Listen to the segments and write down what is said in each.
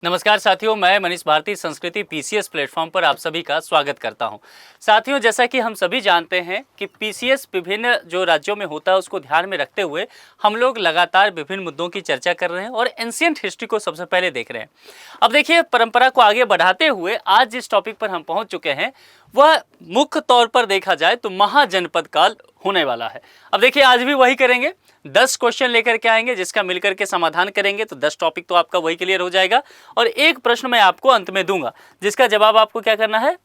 नमस्कार साथियों, मैं मनीष भारती संस्कृति पीसीएस प्लेटफॉर्म पर आप सभी का स्वागत करता हूं। साथियों, जैसा कि हम सभी जानते हैं कि पीसीएस विभिन्न जो राज्यों में होता है उसको ध्यान में रखते हुए हम लोग लगातार विभिन्न मुद्दों की चर्चा कर रहे हैं और एंशिएंट हिस्ट्री को सबसे पहले देख रहे हैं। अब देखिए, परंपरा को आगे बढ़ाते हुए आज जिस टॉपिक पर हम पहुँच चुके हैं वह मुख्य तौर पर देखा जाए तो महाजनपद काल होने वाला है। अब देखिए, आज भी वही करेंगे, 10 क्वेश्चन लेकर के आएंगे जिसका मिलकर के समाधान करेंगे तो 10 टॉपिक तो आपका वही क्लियर हो जाएगा। और एक प्रश्न मैं आपको अंत में दूंगा जिसका जवाब आपको क्या करना है,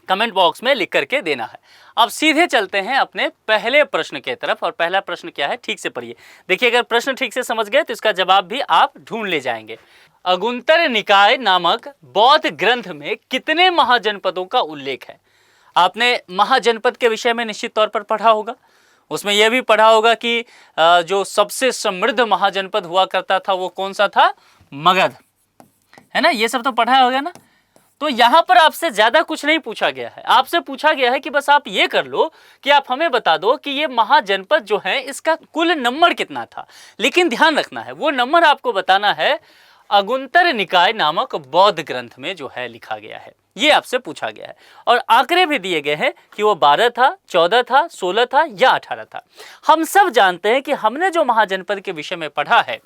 कमेंट बॉक्स में लिख करके देना है। अब सीधे चलते हैं अपने पहले प्रश्न के तरफ। और पहला प्रश्न क्या है, ठीक से पढ़िए। देखिए, अगर प्रश्न ठीक से समझ गए तो इसका जवाब भी आप ढूंढ ले जाएंगे। अगुंतर निकाय नामक बौद्ध ग्रंथ में कितने महाजनपदों का उल्लेख है? आपने महाजनपद के विषय में निश्चित तौर पर पढ़ा होगा। उसमें यह भी पढ़ा होगा कि जो सबसे समृद्ध महाजनपद हुआ करता था वो कौन सा था? मगध, है ना। ये सब तो पढ़ा होगा ना। तो यहां पर आपसे ज्यादा कुछ नहीं पूछा गया है। आपसे पूछा गया है कि बस आप ये कर लो कि आप हमें बता दो कि ये महाजनपद जो है इसका कुल नंबर कितना था। लेकिन ध्यान रखना है, वो नंबर आपको बताना है अगुंतर निकाय नामक बौद्ध ग्रंथ में जो है लिखा गया है। ये आपसे पूछा गया है और आंकड़े भी दिए गए हैं कि वो 12 था, 14 था, 16 था या 18 था। हम सब जानते हैं कि हमने जो महाजनपद के विषय में पढ़ा है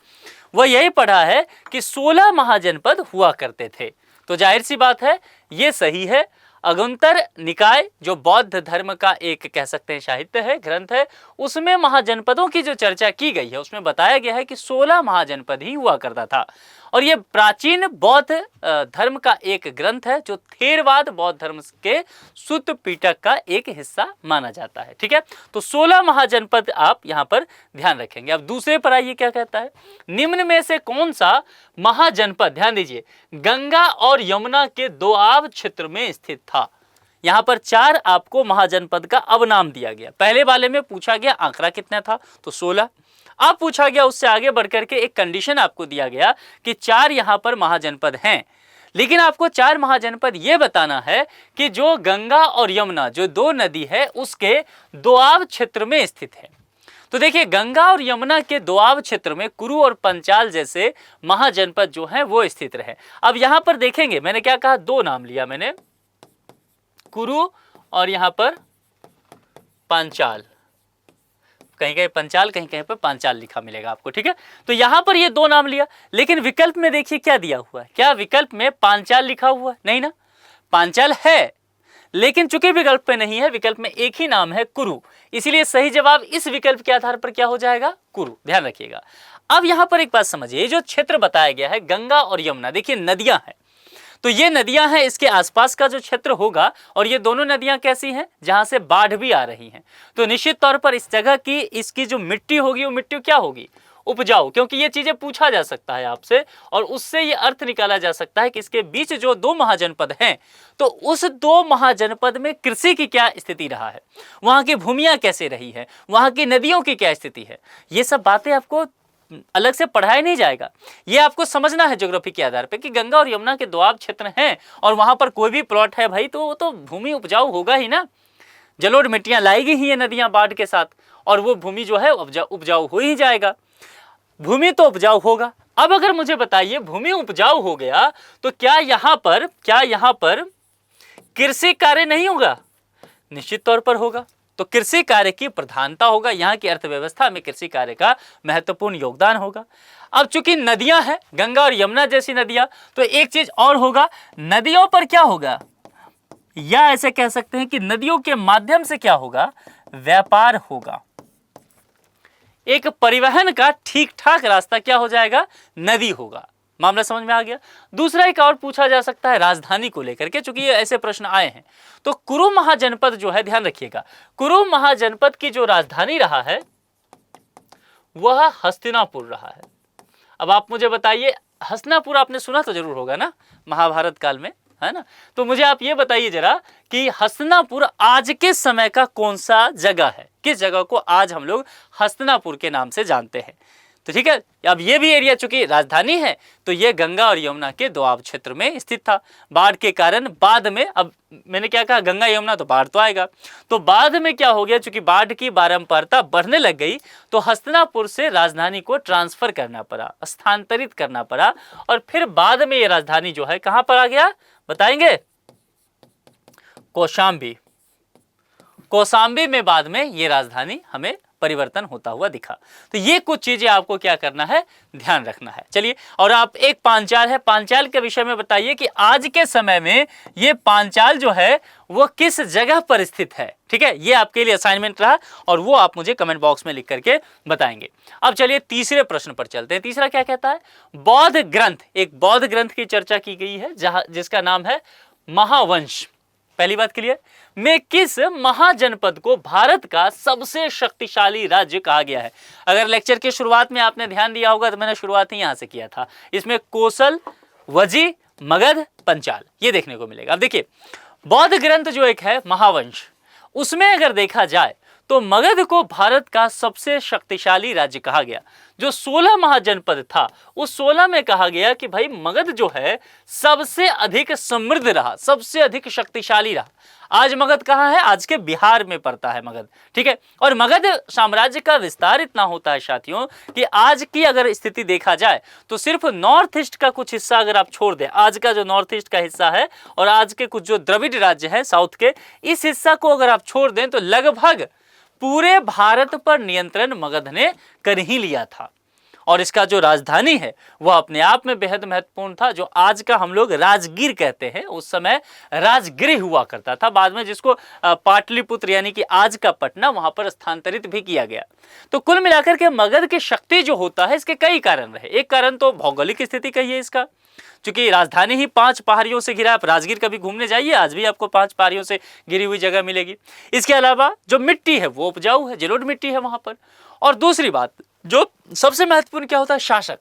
वह यही पढ़ा है कि 16 महाजनपद हुआ करते थे। तो जाहिर सी बात है, ये सही है। अगुंतर निकाय जो बौद्ध धर्म का एक कह सकते हैं साहित्य है, ग्रंथ है, उसमें महाजनपदों की जो चर्चा की गई है उसमें बताया गया है कि 16 महाजनपद ही हुआ करता था। और ये प्राचीन बौद्ध धर्म का एक ग्रंथ है जो थेरवाद बौद्ध धर्म के सुत्त पिटक का एक हिस्सा माना जाता है। ठीक है, तो 16 महाजनपद आप यहाँ पर ध्यान रखेंगे। अब दूसरे पर आइए, क्या कहता है, निम्न में से कौन सा महाजनपद, ध्यान दीजिए, गंगा और यमुना के दोआब क्षेत्र में स्थित था? यहां पर 4 आपको महाजनपद का अब नाम दिया गया। पहले वाले में पूछा गया आंकड़ा कितना था, तो 16। अब पूछा गया उससे आगे बढ़कर के एक कंडीशन आपको दिया गया कि 4 यहां पर महाजनपद हैं, लेकिन आपको 4 महाजनपद यह बताना है कि जो गंगा और यमुना जो 2 नदी है उसके दोआब क्षेत्र में स्थित है। तो देखिए, गंगा और यमुना के दोआब क्षेत्र में कुरु और पंचाल जैसे महाजनपद जो हैं वो स्थित रहे। अब यहां पर देखेंगे, मैंने क्या कहा, 2 नाम लिया मैंने, कुरु और यहां पर पांचाल। कहीं कहीं पंचाल, कहीं कहीं पर पांचाल लिखा मिलेगा आपको। ठीक है, तो यहां पर ये 2 नाम लिया, लेकिन विकल्प में देखिए क्या दिया हुआ है। क्या विकल्प में पांचाल लिखा हुआ है? नहीं ना, पांचाल है, लेकिन चूंकि विकल्प पे नहीं है, विकल्प में एक ही नाम है, कुरु, इसीलिए सही जवाब इस विकल्प के आधार पर क्या हो जाएगा? कुरु। ध्यान रखिएगा। अब यहां पर एक बात समझिए, जो क्षेत्र बताया गया है गंगा और यमुना, देखिए नदियां हैं, तो ये नदियां हैं, इसके आसपास का जो क्षेत्र होगा, और ये दोनों नदियां कैसी हैं, जहां से बाढ़ भी आ रही हैं, तो निश्चित तौर पर इस जगह की इसकी जो मिट्टी होगी वो मिट्टी क्या होगी? उपजाऊ, क्योंकि ये चीजें पूछा जा सकता है आपसे और उससे ये अर्थ निकाला जा सकता है कि इसके बीच जो 2 महाजनपद हैं तो उस 2 महाजनपद में कृषि की क्या स्थिति रहा है, वहां की भूमियां कैसे रही है, वहां की नदियों की क्या स्थिति है। ये सब बातें आपको अलग से पढ़ाया नहीं जाएगा, ये आपको समझना है ज्योग्राफी के आधार पे कि गंगा और यमुना के दोआब क्षेत्र हैं और वहां पर कोई भी प्लॉट है भाई तो वो तो भूमि उपजाऊ होगा ही ना। जलोढ़ मिट्टियां लाएगी ही ये नदियां बाढ़ के साथ, और वो भूमि जो है उपजाऊ हो ही जाएगा। भूमि तो उपजाऊ होगा। अब अगर मुझे बताइए, भूमि उपजाऊ हो गया तो क्या यहां पर कृषि कार्य नहीं होगा? निश्चित तौर पर होगा। तो कृषि कार्य की प्रधानता होगा, यहाँ की अर्थव्यवस्था में कृषि कार्य का महत्वपूर्ण योगदान होगा। अब चूंकि नदियां हैं, गंगा और यमुना जैसी नदियां, तो एक चीज और होगा, नदियों पर क्या होगा, या ऐसे कह सकते हैं कि नदियों के माध्यम से क्या होगा, व्यापार होगा। एक परिवहन का ठीक ठाक रास्ता क्या हो जाएगा, नदी होगा। मामला समझ में आ गया। दूसरा एक और पूछा जा सकता है राजधानी को लेकर के, चूंकि ये ऐसे प्रश्न आए हैं, तो कुरु महाजनपद जो है, ध्यान रखिएगा, कुरु महाजनपद की जो राजधानी रहा है वह हस्तिनापुर रहा है। अब आप मुझे बताइए, हस्तिनापुर आपने सुना तो जरूर होगा ना, महाभारत काल में, है ना। तो मुझे आप ये बताइए जरा कि हस्तिनापुर आज के समय का कौन सा जगह है, किस जगह को आज हम लोग हस्तिनापुर के नाम से जानते हैं? तो ठीक है, अब ये भी एरिया चूंकि राजधानी है तो ये गंगा और यमुना के दोआब क्षेत्र में स्थित था। बाढ़ के कारण बाद में, अब मैंने क्या कहा, गंगा यमुना तो बाढ़ तो आएगा, तो बाद में क्या हो गया, चूंकि बाढ़ की बारंबारता बढ़ने लग गई तो हस्तिनापुर से राजधानी को ट्रांसफर करना पड़ा, स्थानांतरित करना पड़ा, और फिर बाद में ये राजधानी जो है कहां पर आ गया बताएंगे, कौशाम्बी। कौशाम्बी में बाद में ये राजधानी हमें परिवर्तन होता हुआ दिखा। तो ये कुछ चीजें आपको क्या करना है, ध्यान रखना है। चलिए, और आप एक पांचाल है, पांचाल के विषय में बताइए कि आज के समय में ये पांचाल जो है वो किस जगह पर स्थित है। ठीक है, ये आपके लिए असाइनमेंट रहा और वो आप मुझे कमेंट बॉक्स में लिख करके बताएंगे। अब चलिए तीसरे प्रश्न पर चलते हैं। तीसरा क्या कहता है, बौद्ध ग्रंथ, एक बौद्ध ग्रंथ की चर्चा की गई है जहां जिसका नाम है महावंश। पहली बात क्लियर, में किस महाजनपद को भारत का सबसे शक्तिशाली राज्य कहा गया है। अगर लेक्चर की शुरुआत में आपने ध्यान दिया होगा तो मैंने शुरुआत ही यहां से किया था। इसमें कोसल, वजी, मगध, पंचाल ये देखने को मिलेगा। अब देखिए, बौद्ध ग्रंथ जो एक है महावंश, उसमें अगर देखा जाए तो मगध को भारत का सबसे शक्तिशाली राज्य कहा गया। जो 16 महाजनपद था उस 16 में कहा गया कि भाई मगध जो है सबसे अधिक समृद्ध रहा, सबसे अधिक शक्तिशाली रहा। आज मगध कहाँ है, आज के बिहार में पड़ता है मगध। ठीक है, और मगध साम्राज्य का विस्तार इतना होता है साथियों कि आज की अगर स्थिति देखा जाए तो सिर्फ नॉर्थ ईस्ट का कुछ हिस्सा अगर आप छोड़ दें, आज का जो नॉर्थ ईस्ट का हिस्सा है और आज के कुछ जो द्रविड़ राज्य है साउथ के, इस हिस्सा को अगर आप छोड़ दें तो लगभग पूरे भारत पर नियंत्रण मगध ने कर ही लिया था। और इसका जो राजधानी है वह अपने आप में बेहद महत्वपूर्ण था, जो आज का हम लोग राजगीर कहते हैं, उस समय राजगृह हुआ करता था। बाद में जिसको पाटलिपुत्र यानी कि आज का पटना, वहां पर स्थानांतरित भी किया गया। तो कुल मिलाकर के मगध की शक्ति जो होता है इसके कई कारण रहे। एक कारण तो भौगोलिक स्थिति कहिए इसका, क्योंकि राजधानी ही 5 पहाड़ियों से घिरा। आप राजगीर कभी घूमने जाइए, आज भी आपको 5 पहाड़ियों से घिरी हुई जगह मिलेगी। इसके अलावा जो मिट्टी है वो उपजाऊ है, जलोढ़ मिट्टी है वहां पर। और दूसरी बात जो सबसे महत्वपूर्ण क्या होता है, शासक,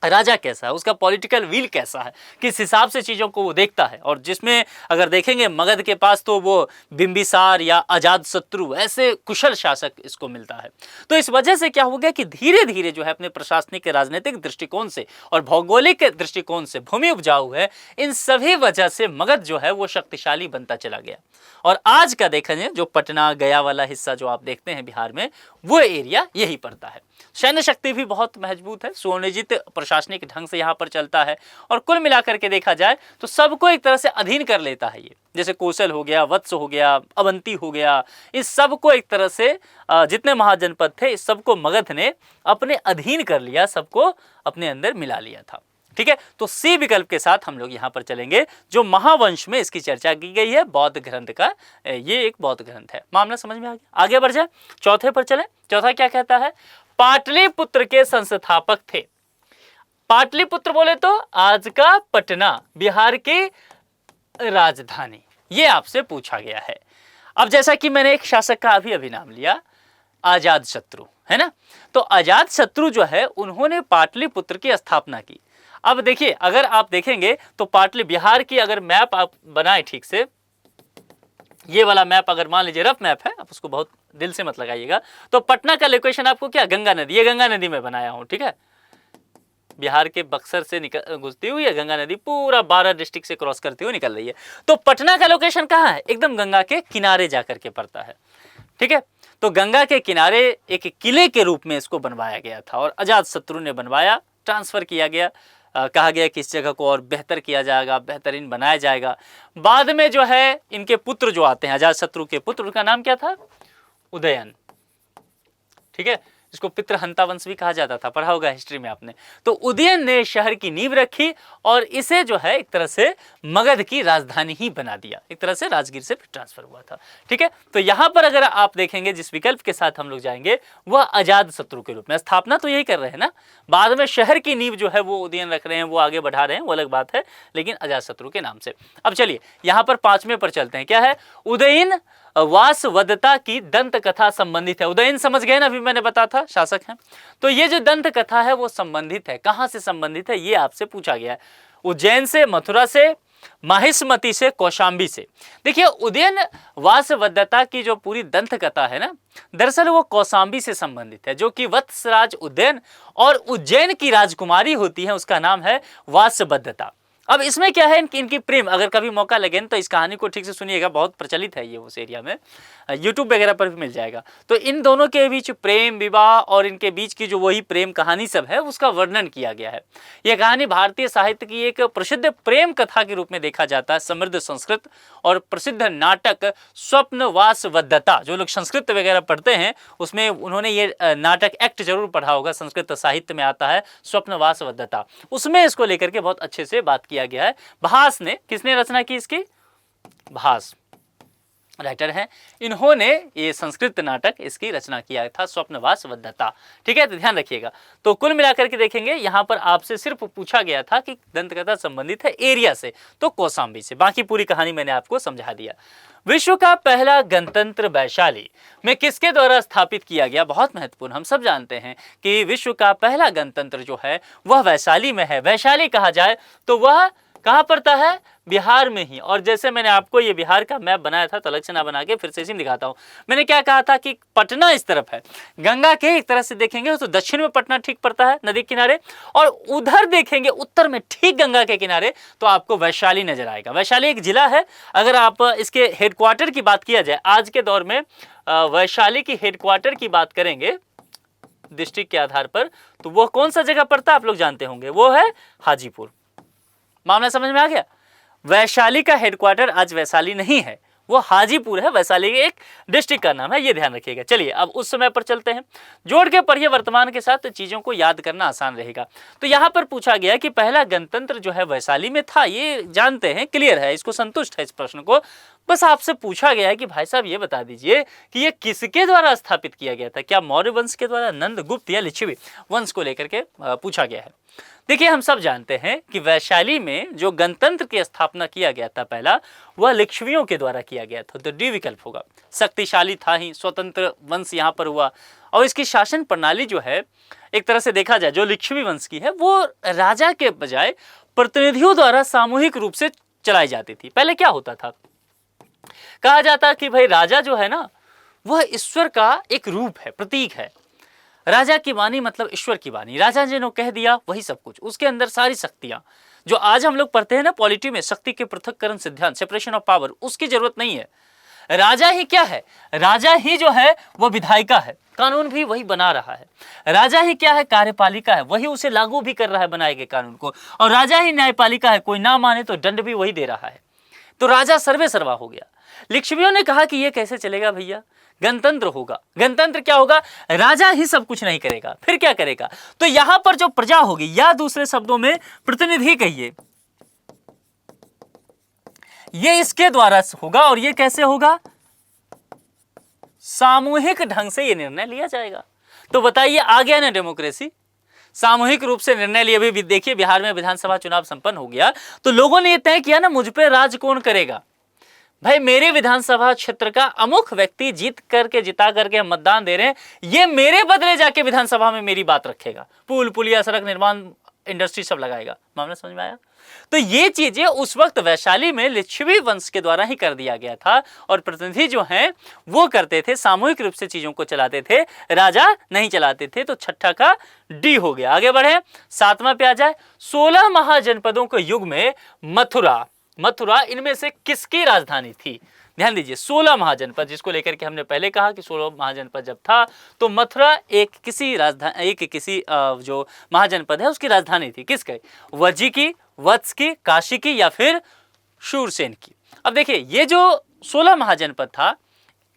राजा कैसा है, उसका पॉलिटिकल विल कैसा है, किस हिसाब से चीज़ों को वो देखता है। और जिसमें अगर देखेंगे मगध के पास तो वो बिंबिसार या अजातशत्रु ऐसे कुशल शासक इसको मिलता है। तो इस वजह से क्या हो गया कि धीरे धीरे जो है अपने प्रशासनिक राजनीतिक दृष्टिकोण से और भौगोलिक दृष्टिकोण से, भूमि उपजाऊ है, इन सभी वजह से मगध जो है वो शक्तिशाली बनता चला गया। और आज का देखेंगे जो पटना गया वाला हिस्सा जो आप देखते हैं बिहार में, वो एरिया यही पड़ता है। सैन्य शक्ति भी बहुत मजबूत है, सुनियोजित प्रशासनिक ढंग से यहाँ पर चलता है। और कुल मिलाकर के देखा जाए तो सबको एक तरह से अधीन कर लेता है ये, जैसे कौशल हो गया, वत्स हो गया, अवंती हो गया, इस सबको एक तरह से जितने महाजनपद थे इस सबको मगध ने अपने अधीन कर लिया, सबको अपने अंदर मिला लिया था। ठीक है, तो सी विकल्प के साथ हम लोग यहाँ पर चलेंगे, जो महावंश में इसकी चर्चा की गई है बौद्ध ग्रंथ का, ये एक बौद्ध ग्रंथ है। मामला समझ में आ गया, आगे बढ़ जाए, चौथे पर चले। चौथा क्या कहता है, पाटलिपुत्र के संस्थापक थे। पाटलिपुत्र बोले तो आज का पटना, बिहार की राजधानी, ये आपसे पूछा गया है। अब जैसा कि मैंने एक शासक का अभी नाम लिया, अजातशत्रु, है ना, तो अजातशत्रु जो है उन्होंने पाटलिपुत्र की स्थापना की। अब देखिए, अगर आप देखेंगे तो पाटली बिहार की अगर मैप आप बनाए ठीक से, ये वाला मैप अगर मान लीजिए रफ मैप है, आप उसको बहुत दिल से मत लगाइएगा, तो पटना का लोकेशन आपको क्या, गंगा नदी, ये गंगा नदी में बनाया हूं। ठीक है, बिहार के बक्सर से गुजरती हुई है गंगा नदी, पूरा 12 डिस्ट्रिक्ट से क्रॉस करती हुई निकल रही है। तो पटना का लोकेशन कहाँ है, एकदम गंगा के किनारे जाकर के पड़ता है। ठीक है, तो गंगा के किनारे एक किले के रूप में इसको बनवाया गया था और अजातशत्रु ने बनवाया, ट्रांसफर किया गया। कहा गया कि इस जगह को और बेहतर किया जाएगा, बेहतरीन बनाया जाएगा। बाद में जो है इनके पुत्र जो आते हैं, अजातशत्रु के पुत्र, उनका नाम क्या था, उदयन। ठीक है, इसको पितृहंता वंश भी कहा जाता था, पढ़ा होगा हिस्ट्री में आपने। तो उदयन ने शहर की नींव रखी और इसे जो है एक तरह से मगध की राजधानी ही बना दिया, एक तरह से राजगीर से ट्रांसफर हुआ था। ठीक है, तो यहां पर अगर आप देखेंगे जिस विकल्प के साथ हम लोग जाएंगे वह अजातशत्रु के रूप में, स्थापना तो यही कर रहे हैं ना, बाद में शहर की नींव जो है वो उदयन रख रहे हैं, वो आगे बढ़ा रहे हैं, वो अलग बात है, लेकिन अजातशत्रु के नाम से। अब चलिए यहां पर 5वें पर चलते हैं, क्या है, उदयन वासवदत्ता की दंत कथा संबंधित है। उदयन समझ गए ना, अभी मैंने बताया था शासक हैं। तो ये जो दंत कथा है वो संबंधित है, कहां से संबंधित है ये आपसे पूछा गया है। उज्जैन से, मथुरा से, माहिष्मति से, कौशाम्बी से। देखिए उदयन वासवदत्ता की जो पूरी दंत कथा है ना, दरअसल वो कौशाम्बी से संबंधित है, जो कि वत्सराज उदयन और उज्जैन की राजकुमारी होती है, उसका नाम है वासवदत्ता। अब इसमें क्या है, इनकी प्रेम, अगर कभी मौका लगे तो इस कहानी को ठीक से सुनिएगा, बहुत प्रचलित है ये उस एरिया में, यूट्यूब वगैरह पर भी मिल जाएगा। तो इन दोनों के बीच प्रेम विवाह और इनके बीच की जो वही प्रेम कहानी सब है उसका वर्णन किया गया है। यह कहानी भारतीय साहित्य की एक प्रसिद्ध प्रेम कथा के रूप में देखा जाता है। समृद्ध संस्कृत और प्रसिद्ध नाटक स्वप्न वासवदत्ता, जो लोग संस्कृत वगैरह पढ़ते हैं उसमें उन्होंने ये नाटक एक्ट जरूर पढ़ा होगा, संस्कृत साहित्य में आता है स्वप्न वासवदत्ता, उसमें इसको लेकर के बहुत अच्छे से बात किया गया है। भास ने, किसने रचना की इसकी? भास राइटर हैं, इन्होंने ये संस्कृत नाटक इसकी रचना किया था, स्वप्न वासवदत्ता। ठीक है, तो ध्यान रखिएगा। तो कुल मिलाकर के देखेंगे, यहाँ पर आपसे सिर्फ पूछा गया था कि दंतकथा संबंधित है एरिया से, तो कौशाम्बी से, बाकी पूरी कहानी मैंने आपको समझा दिया। विश्व का पहला गणतंत्र वैशाली में किसके द्वारा स्थापित किया गया? बहुत महत्वपूर्ण, हम सब जानते हैं कि विश्व का पहला गणतंत्र जो है वह वैशाली में है। वैशाली कहा जाए तो वह कहाँ पड़ता है? बिहार में ही। और जैसे मैंने आपको ये बिहार का मैप बनाया था, तो अलग से ना बना के फिर से इसी में दिखाता हूँ। मैंने क्या कहा था कि पटना इस तरफ है, गंगा के एक तरह से देखेंगे तो दक्षिण में पटना ठीक पड़ता है नदी किनारे, और उधर देखेंगे उत्तर में ठीक गंगा के किनारे तो आपको वैशाली नजर आएगा। वैशाली एक जिला है। अगर आप इसके हेडक्वार्टर की बात किया जाए आज के दौर में, वैशाली की हेडक्वार्टर की बात करेंगे डिस्ट्रिक्ट के आधार पर, तो वो कौन सा जगह पड़ता है आप लोग जानते होंगे, वो है हाजीपुर। मामला समझ में आ गया? वैशाली का हेडक्वार्टर आज वैशाली नहीं है, वो हाजीपुर है। वैशाली एक डिस्ट्रिक्ट का नाम है, ये ध्यान रखिएगा। चलिए अब उस समय पर चलते हैं, जोड़ के पढ़िए वर्तमान के साथ, तो चीजों को याद करना आसान रहेगा। तो यहाँ पर पूछा गया कि पहला गणतंत्र जो है वैशाली में था, ये जानते हैं, क्लियर है, इसको संतुष्ट है इस प्रश्न को। बस आपसे पूछा गया है कि भाई साहब ये बता दीजिए कि ये किसके द्वारा स्थापित किया गया था? क्या मौर्य वंश के द्वारा, नंदगुप्त या लिच्छवी वंश को लेकर के पूछा गया है। देखिए हम सब जानते हैं कि वैशाली में जो गणतंत्र की स्थापना किया गया था पहला, वह लिच्छवियों के द्वारा किया गया था। तो डी विकल्प होगा। शक्तिशाली था ही, स्वतंत्र वंश यहाँ पर हुआ, और इसकी शासन प्रणाली जो है एक तरह से देखा जाए जो लिच्छवी वंश की है, वो राजा के बजाय प्रतिनिधियों द्वारा सामूहिक रूप से चलाई जाती थी। पहले क्या होता था, कहा जाता कि भाई राजा जो है ना वह ईश्वर का एक रूप है, प्रतीक है। राजा की वाणी मतलब ईश्वर की वाणी, राजा जी ने कह दिया वही सब कुछ, उसके अंदर सारी शक्तियां जो आज हम लोग पढ़ते हैं ना पॉलिटी में, शक्ति के पृथक्करण सिद्धांत, सेपरेशन ऑफ पावर, उसकी जरूरत नहीं है। राजा ही क्या है? राजा ही जो है वह विधायिका है, कानून भी वही बना रहा है। राजा ही क्या है? कार्यपालिका है, वही उसे लागू भी कर रहा है बनाए गए कानून को। और राजा ही न्यायपालिका है, कोई ना माने तो दंड भी वही दे रहा है। तो राजा सर्वे सर्वा हो गया। लिच्छवियों ने कहा कि ये कैसे चलेगा भैया, गणतंत्र होगा। गणतंत्र क्या होगा? राजा ही सब कुछ नहीं करेगा, फिर क्या करेगा? तो यहां पर जो प्रजा होगी, या दूसरे शब्दों में प्रतिनिधि कहिए, ये इसके द्वारा होगा। और ये कैसे होगा? सामूहिक ढंग से ये निर्णय लिया जाएगा। तो बताइए आ गया ना डेमोक्रेसी, सामूहिक रूप से निर्णय लिए। भी देखिए बिहार में विधानसभा चुनाव संपन्न हो गया, तो लोगों ने ये तय किया ना मुझ पे राज कौन करेगा। भाई मेरे विधानसभा क्षेत्र का अमुक व्यक्ति जिता करके हम मतदान दे रहे हैं, ये मेरे बदले जाके विधानसभा में मेरी बात रखेगा, पुल पुलिया सड़क निर्माण इंडस्ट्री सब लगाएगा। मामला समझ में आया? तो ये चीजें उस वक्त वैशाली में लिच्छवी वंश के द्वारा ही कर दिया गया था, और प्रतिनिधि जो हैं वो करते थे, सामूहिक रूप से चीजों को चलाते थे, राजा नहीं चलाते थे। तो छठा का डी हो गया। आगे बढ़े, सातवां पे आ जाए। 16 महाजनपदों के युग में मथुरा इनमें से किसकी राजधानी थी? ध्यान दीजिए, 16 महाजनपद, जिसको लेकर के हमने पहले कहा कि 16 महाजनपद जब था तो मथुरा एक किसी जो महाजनपद है उसकी राजधानी थी। किसकी? वज्जी की, वत्स की, काशी की, या फिर शूरसेन की। अब देखिए ये जो 16 महाजनपद था,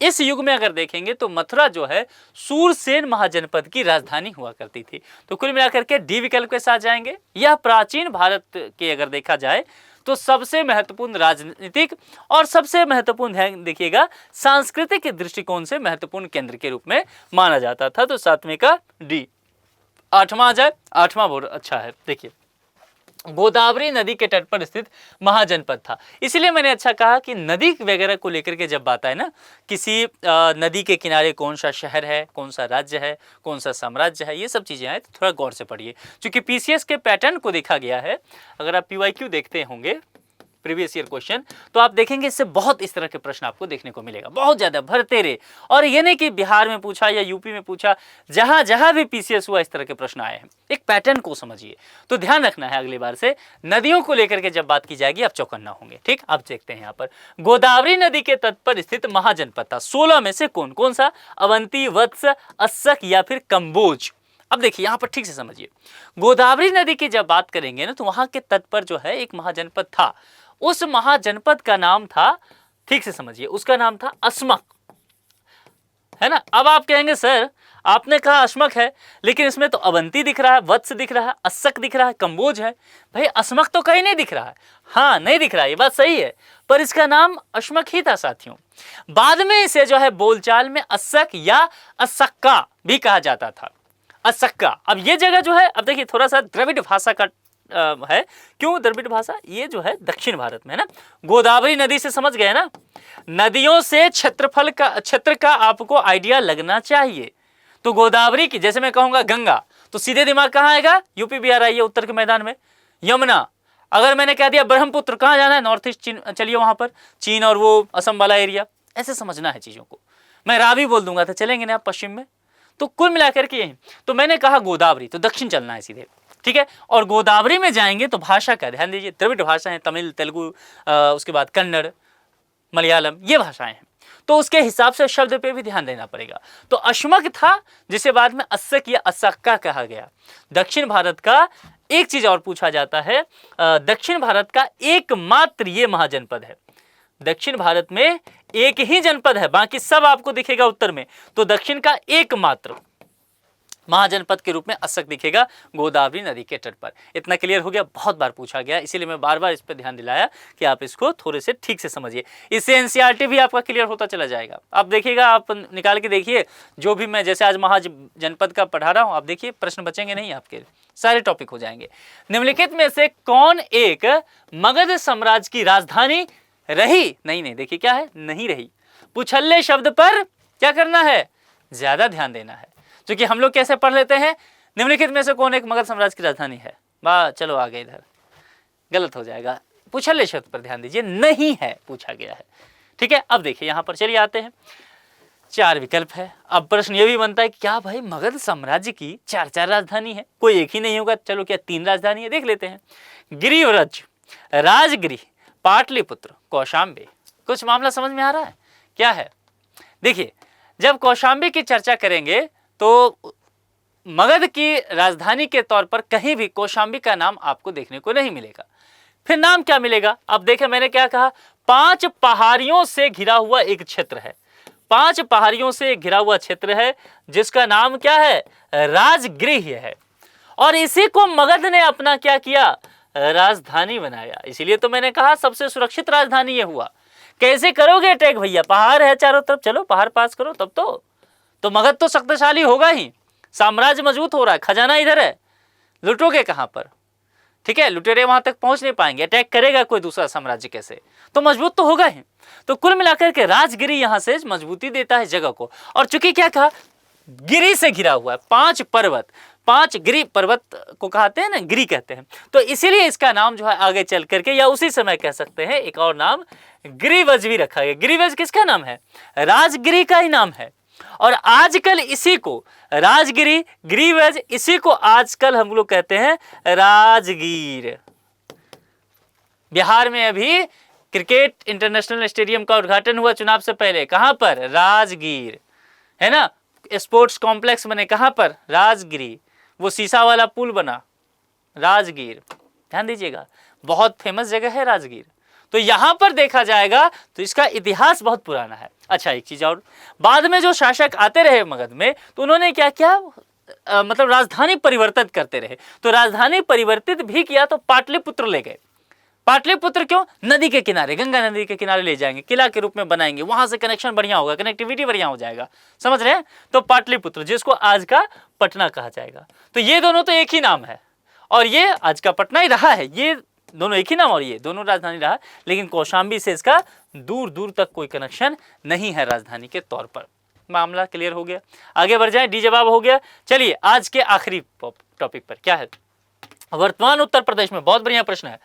इस युग में अगर देखेंगे तो मथुरा जो है शूरसेन महाजनपद की राजधानी हुआ करती थी। तो कुल मिलाकर के डी विकल्प के साथ जाएंगे। यह प्राचीन भारत के अगर देखा जाए तो सबसे महत्वपूर्ण राजनीतिक और सबसे महत्वपूर्ण, ध्यान देखिएगा, सांस्कृतिक दृष्टिकोण से महत्वपूर्ण केंद्र के रूप में माना जाता था। तो सातवें का डी। आठवां आ जाए। आठवां बहुत अच्छा है, देखिए गोदावरी नदी के तट पर स्थित महाजनपद था। इसीलिए मैंने अच्छा कहा कि नदी वगैरह को लेकर के जब बात आए ना, किसी नदी के किनारे कौन सा शहर है, कौन सा राज्य है, कौन सा साम्राज्य है, ये सब चीजें आए तो थोड़ा गौर से पढ़िए। क्योंकि पीसीएस के पैटर्न को देखा गया है, अगर आप पीवाईक्यू देखते होंगे प्रीवियस ईयर क्वेश्चन, तो आप देखेंगे इससे बहुत इस तरह के प्रश्न आपको देखने को मिलेगा, बहुत ज्यादा भरतेरे। और ये नहीं कि बिहार में पूछा या यूपी में पूछा, जहां जहां भी पीसीएस हुआ इस तरह के प्रश्न आए हैं। एक पैटर्न को समझिए, तो ध्यान रखना है अगली बार से नदियों को लेकर के जब बात की जाएगी आप चौकन्ना होंगे। ठीक, अब देखते हैं यहाँ पर गोदावरी नदी के तट पर स्थित महाजनपद था 16 में से कौन कौन सा? अवंती, वत्स, अस्सक या फिर कंबोज। अब देखिए यहां पर ठीक से समझिए, गोदावरी नदी की जब बात करेंगे ना तो वहां के तट पर जो है एक महाजनपद था, उस महाजनपद का नाम था, ठीक से समझिए, उसका नाम था अस्मक, है ना। अब आप कहेंगे सर आपने कहा अस्मक है, लेकिन इसमें तो अवंती दिख रहा है, वत्स दिख रहा है, अस्सक दिख रहा है, कंबोज है। भाई अस्मक तो कहीं नहीं दिख रहा है। हाँ नहीं दिख रहा है, ये बात सही है, पर इसका नाम अस्मक ही था साथियों। बाद में इसे जो है बोलचाल में अस्सक या अस्सक्का भी कहा जाता था, अस्सक्का। अब ये जगह जो है, अब देखिए थोड़ा सा द्रविड़ भाषा का है। क्यों द्रविड़ भाषा? ये जो है दक्षिण भारत में है ना, गोदावरी नदी से समझ गए ना, नदियों से क्षेत्र का आपको आइडिया लगना चाहिए। तो गोदावरी की, जैसे मैं कहूंगा गंगा, तो सीधे दिमाग कहाँ आएगा? यूपी बिहार आइए, उत्तर के मैदान में यमुना। अगर मैंने कह दिया ब्रह्मपुत्र, कहाँ जाना है? नॉर्थ ईस्ट चीन, चलिए वहां पर चीन और वो असम वाला एरिया। ऐसे समझना है चीजों को। मैं रावी बोल दूंगा तो चलेंगे ना आप पश्चिम में। तो कुल मिलाकर के यही, तो मैंने कहा गोदावरी, तो दक्षिण चलना है सीधे, ठीक है। और गोदावरी में जाएंगे तो भाषा का ध्यान दीजिए, द्रविड़ भाषा है, तमिल, तेलुगु, उसके बाद कन्नड़, मलयालम, ये भाषाएं हैं, तो उसके हिसाब से शब्द पे भी ध्यान देना पड़ेगा। तो अश्मक था, जिसे बाद में अस्सक या अस्सक्का कहा गया। दक्षिण भारत का एक चीज और पूछा जाता है, दक्षिण भारत का एकमात्र ये महाजनपद है। दक्षिण भारत में एक ही जनपद है, बाकी सब आपको दिखेगा उत्तर में, तो दक्षिण का एकमात्र महाजनपद के रूप में अस्सक दिखेगा गोदावरी नदी के तट पर। इतना क्लियर हो गया? बहुत बार पूछा गया, इसीलिए मैं बार बार इस पर ध्यान दिलाया कि आप इसको थोड़े से ठीक से समझिए। इससे एनसीईआरटी भी आपका क्लियर होता चला जाएगा। आप देखिएगा, आप निकाल के देखिए, जो भी मैं जैसे आज महाजनपद का पढ़ा रहा हूँ, आप देखिए प्रश्न बचेंगे नहीं, आपके सारे टॉपिक हो जाएंगे। निम्नलिखित में से कौन एक मगध साम्राज्य की राजधानी रही? नहीं, देखिए क्या है, नहीं रही। पुछल्ले शब्द पर क्या करना है? ज्यादा ध्यान देना है, क्योंकि हम लोग कैसे पढ़ लेते हैं, निम्नलिखित में से कौन एक मगध साम्राज्य की राजधानी है, वाह चलो आगे, इधर गलत हो जाएगा। पुछल्ले शब्द पर ध्यान दीजिए, नहीं है पूछा गया है, ठीक है। अब देखिए यहां पर चलिए आते हैं, 4 विकल्प है। अब प्रश्न ये भी बनता है कि क्या भाई मगध साम्राज्य की 4 राजधानी है, कोई एक ही नहीं होगा? चलो क्या 3 राजधानी है? देख लेते हैं। गिरिव्रज, राजगिरी, पाटलिपुत्र, कौशाम्बी। कुछ मामला समझ में आ रहा है क्या है? देखिए जब कौशाम्बी की चर्चा करेंगे तो मगध की राजधानी के तौर पर कहीं भी कौशाम्बी का नाम आपको देखने को नहीं मिलेगा। फिर नाम क्या मिलेगा? अब देखें मैंने क्या कहा, 5 पहाड़ियों से घिरा हुआ एक क्षेत्र है, 5 पहाड़ियों से घिरा हुआ क्षेत्र है, जिसका नाम क्या है? राजगृह है। और इसी को मगध ने अपना क्या किया? राजधानी बनाया। इसीलिए तो मैंने कहा सबसे सुरक्षित राजधानी ये हुआ। कैसे करोगे अटैक भैया? पहाड़ है चारों तरफ, चलो पहाड़ पास करो, तब तो मगध तो शक्तिशाली होगा ही, साम्राज्य मजबूत हो रहा है, खजाना इधर है, लुटोगे कहां पर? ठीक है, लुटेरे वहां तक पहुंच नहीं पाएंगे, अटैक करेगा कोई दूसरा साम्राज्य कैसे? तो मजबूत तो होगा ही। तो कुल मिलाकर के राजगिरी यहां से मजबूती देता है जगह को। और चूंकि क्या कहा, गिरी से घिरा हुआ है, 5 पर्वत, 5 गिरी पर्वत को कहते हैं ना, गिरी कहते हैं, तो इसीलिए इसका नाम जो है आगे चल करके या उसी समय कह सकते हैं एक और नाम गिरिवज भी रखा गया। गिरिवज किसका नाम है? राजगिरी का ही नाम है। और आजकल इसी को राजगिरी, गिरिवज, इसी को आजकल हम लोग कहते हैं राजगीर। बिहार में अभी क्रिकेट इंटरनेशनल स्टेडियम का उद्घाटन हुआ चुनाव से पहले, कहां पर? राजगीर, है ना। स्पोर्ट्स कॉम्प्लेक्स बने कहां पर? राजगिरी। वो शीशा वाला पुल बना, राजगीर। ध्यान दीजिएगा, बहुत फेमस जगह है राजगीर। तो यहां पर देखा जाएगा तो इसका इतिहास बहुत पुराना है। अच्छा एक चीज और, बाद में जो शासक आते रहे मगध में, तो उन्होंने क्या किया, मतलब राजधानी परिवर्तित करते रहे। तो राजधानी परिवर्तित भी किया तो पाटलिपुत्र ले गए। पाटलिपुत्र क्यों? नदी के किनारे, गंगा नदी के किनारे ले जाएंगे, किला के रूप में बनाएंगे, वहां से कनेक्शन बढ़िया होगा, कनेक्टिविटी बढ़िया हो जाएगा, समझ रहे हैं। तो पाटलिपुत्र, जिसको आज का पटना कहा जाएगा। तो ये दोनों तो एक ही नाम है, और ये आज का पटना ही रहा है, ये दोनों एक ही नाम और ये दोनों राजधानी रहा, लेकिन कौशाम्बी से इसका दूर दूर तक कोई कनेक्शन नहीं है राजधानी के तौर पर। मामला क्लियर हो गया, आगे बढ़ जाए, डी जवाब हो गया। चलिए आज के आखिरी टॉपिक पर क्या है, वर्तमान उत्तर प्रदेश में, बहुत बढ़िया प्रश्न है,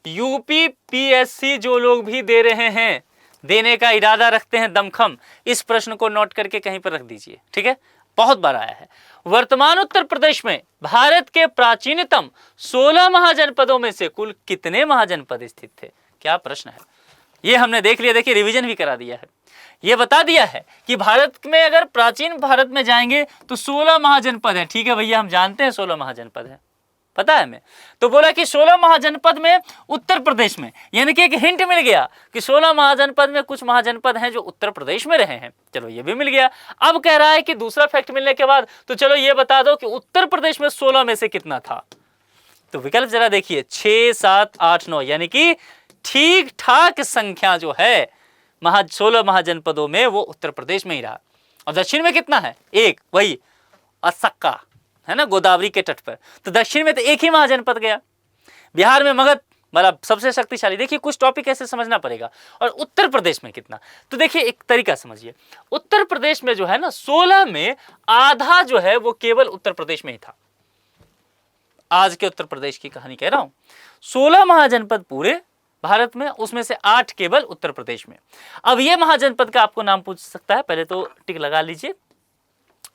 यूपी पीएससी जो लोग भी दे रहे हैं, देने का इरादा रखते हैं दमखम, इस प्रश्न को नोट करके कहीं पर रख दीजिए, ठीक है, बहुत बार आया है। वर्तमान उत्तर प्रदेश में भारत के प्राचीनतम 16 महाजनपदों में से कुल कितने महाजनपद स्थित थे? क्या प्रश्न है, ये हमने देख लिया, देखिए रिवीजन भी करा दिया है। ये बता दिया है कि भारत में अगर प्राचीन भारत में जाएंगे तो 16 महाजनपद है। ठीक है भैया, हम जानते हैं 16 महाजनपद है, पता है हमें। तो बोला कि 16 महाजनपद में उत्तर प्रदेश में, यानी कि एक हिंट मिल गया कि 16 महाजनपद में कुछ महाजनपद हैं जो उत्तर प्रदेश में रहे हैं। चलो ये भी मिल गया। अब कह रहा है कि दूसरा फैक्ट मिलने के बाद तो चलो ये बता दो कि उत्तर प्रदेश में 16 में से कितना था। तो विकल्प जरा देखिए, 6, 7, 8, 9, यानी कि ठीक ठाक संख्या जो है 16 महाजनपदों में वो उत्तर प्रदेश में ही रहा। और दक्षिण में कितना है? एक, वही असक्का है ना, गोदावरी के तट पर। तो दक्षिण में तो एक ही महाजनपद गया। बिहार में मगध मतलब सबसे शक्तिशाली। देखिए कुछ टॉपिक ऐसे समझना पड़ेगा। और उत्तर प्रदेश में कितना, तो देखिए एक तरीका समझिए। उत्तर प्रदेश में जो है ना 16 में आधा जो है वो केवल उत्तर प्रदेश में ही था। आज के उत्तर प्रदेश की कहानी कह रहा हूं। 16 महाजनपद पूरे भारत में, उसमें से 8 केवल उत्तर प्रदेश में। अब ये महाजनपद का आपको नाम पूछ सकता है, पहले तो टिक लगा लीजिए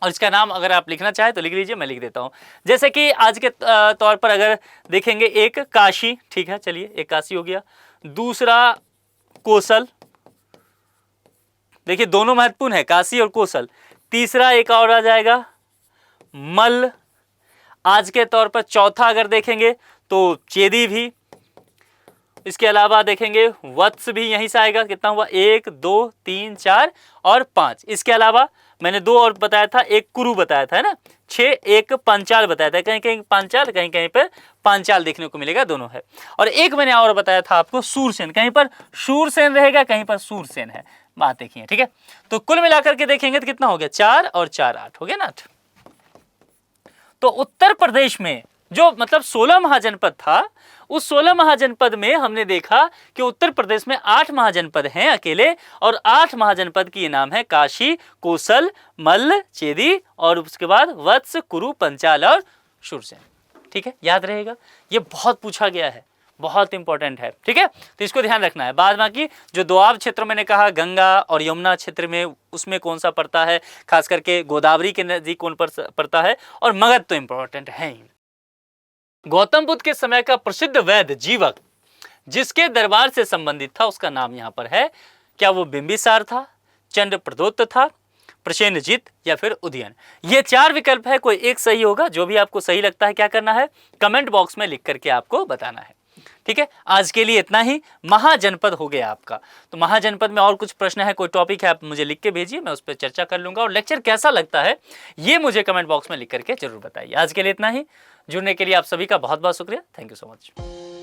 और इसका नाम अगर आप लिखना चाहे तो लिख लीजिए, मैं लिख देता हूं। जैसे कि आज के तौर पर अगर देखेंगे, एक काशी, ठीक है चलिए एक काशी हो गया, दूसरा कोसल, देखिए दोनों महत्वपूर्ण है काशी और कोसल। तीसरा एक और आ जाएगा मल्ल। आज के तौर पर चौथा अगर देखेंगे तो चेदी भी। इसके अलावा देखेंगे वत्स भी यहीं से आएगा। कितना हुआ? 1, 2, 3, 4 और 5। इसके अलावा मैंने 2 और बताया था, एक कुरु बताया था है ना, 6, एक पांचाल बताया था। कहीं कहीं पांचाल, कहीं कहीं पर पांचाल देखने को मिलेगा, दोनों है। और एक मैंने और बताया था आपको सूरसेन, कहीं पर शूरसेन रहेगा, कहीं पर सूरसेन है। बात देखिए, ठीक है। तो कुल मिलाकर के देखेंगे तो कितना हो गया? 4 और 4 8 हो गया ना 8। तो उत्तर प्रदेश में जो मतलब 16 महाजनपद था, उस 16 महाजनपद में हमने देखा कि उत्तर प्रदेश में 8 महाजनपद हैं अकेले। और 8 महाजनपद की नाम है काशी, कोसल, मल्ल, चेदी और उसके बाद वत्स, कुरु, पंचाल और शूरसेन। ठीक है, याद रहेगा, ये बहुत पूछा गया है, बहुत इंपॉर्टेंट है। ठीक है, तो इसको ध्यान रखना है। बाद बाकी जो दोआब क्षेत्र मैंने कहा, गंगा और यमुना क्षेत्र में, उसमें कौन सा पड़ता है, खास करके गोदावरी के नजदीक कौन पड़ता है, और मगध तो इंपॉर्टेंट है ही। गौतम बुद्ध के समय का प्रसिद्ध वैद्य जीवक जिसके दरबार से संबंधित था, उसका नाम यहाँ पर है। क्या वो बिंबिसार था, चंद्र प्रदोत्त था, प्रसेनजित या फिर उदयन? ये 4 विकल्प है, कोई एक सही होगा। जो भी आपको सही लगता है क्या करना है, कमेंट बॉक्स में लिख करके आपको बताना है। ठीक है, आज के लिए इतना ही। महाजनपद हो गया आपका। तो महाजनपद में और कुछ प्रश्न है, कोई टॉपिक है, आप मुझे लिख के भेजिए, मैं उस पर चर्चा कर लूंगा। और लेक्चर कैसा लगता है ये मुझे कमेंट बॉक्स में लिख करके जरूर बताइए। आज के लिए इतना ही। जुड़ने के लिए आप सभी का बहुत बहुत शुक्रिया। Thank you so much.